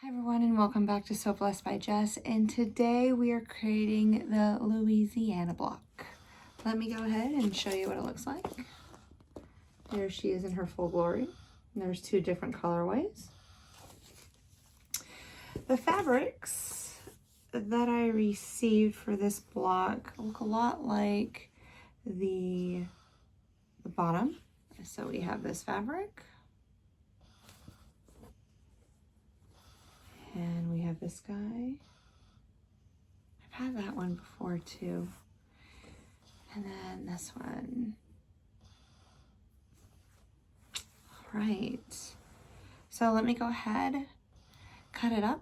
Hi everyone, and welcome back to So Blessed by Jess, and today we are creating the Louisiana block. Let me go ahead and show you what it looks like. There she is in her full glory. And there's two different colorways. The fabrics that I received for this block look a lot like the bottom. So we have this fabric. And we have this guy. I've had that one before too. And then this one. All right. So let me go ahead, cut it up,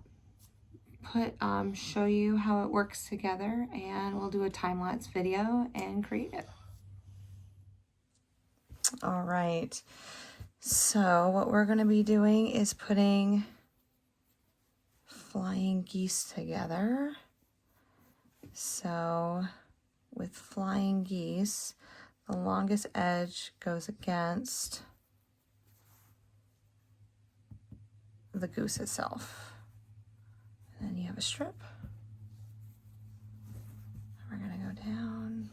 show you how it works together, and we'll do a time-lapse video and create it. All right. So what we're going to be doing is putting flying geese together. So with flying geese, the longest edge goes against the goose itself. And then you have a strip. We're going to go down.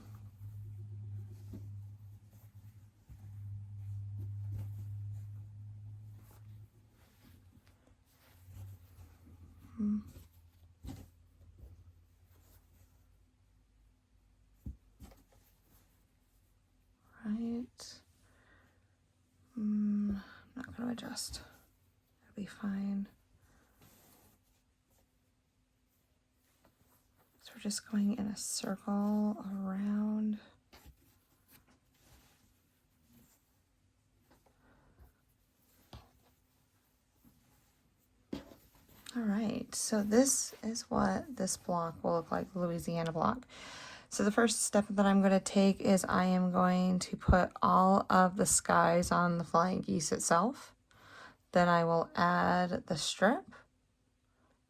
Right. I'm not going to adjust. It'll be fine. So we're just going in a circle around. All right, so this is what this block will look like, the Louisiana block. So the first step that I'm going to take is I am going to put all of the skies on the flying geese itself. Then I will add the strip,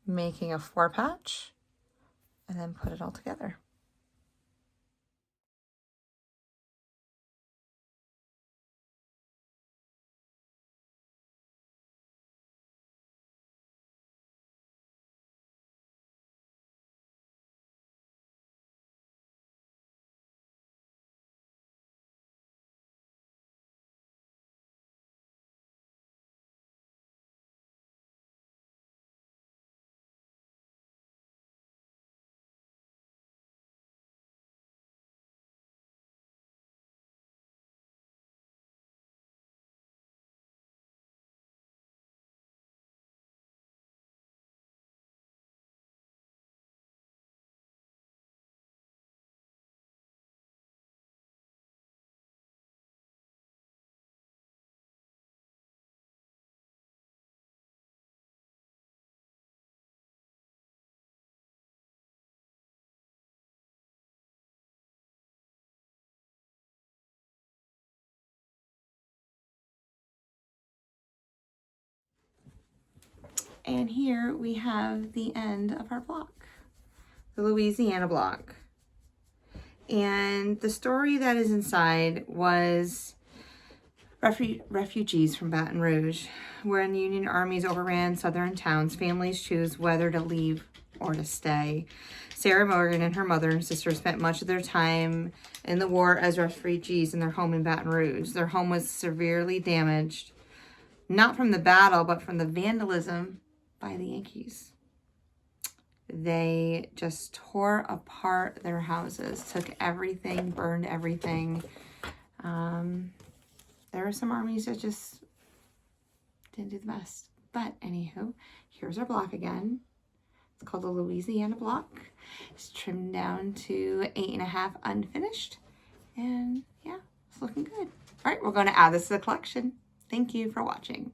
making a 4-patch, and then put it all together. And here we have the end of our block, the Louisiana block. And the story that is inside was refugees from Baton Rouge. When Union armies overran southern towns, families choose whether to leave or to stay. Sarah Morgan and her mother and sister spent much of their time in the war as refugees in their home in Baton Rouge. Their home was severely damaged, not from the battle, but from the vandalism by the Yankees. They just tore apart their houses, took everything, burned everything. There were some armies that just didn't do the best. But anywho, here's our block again. It's called the Louisiana block. It's trimmed down to 8.5 unfinished. And yeah, it's looking good. All right, we're going to add this to the collection. Thank you for watching.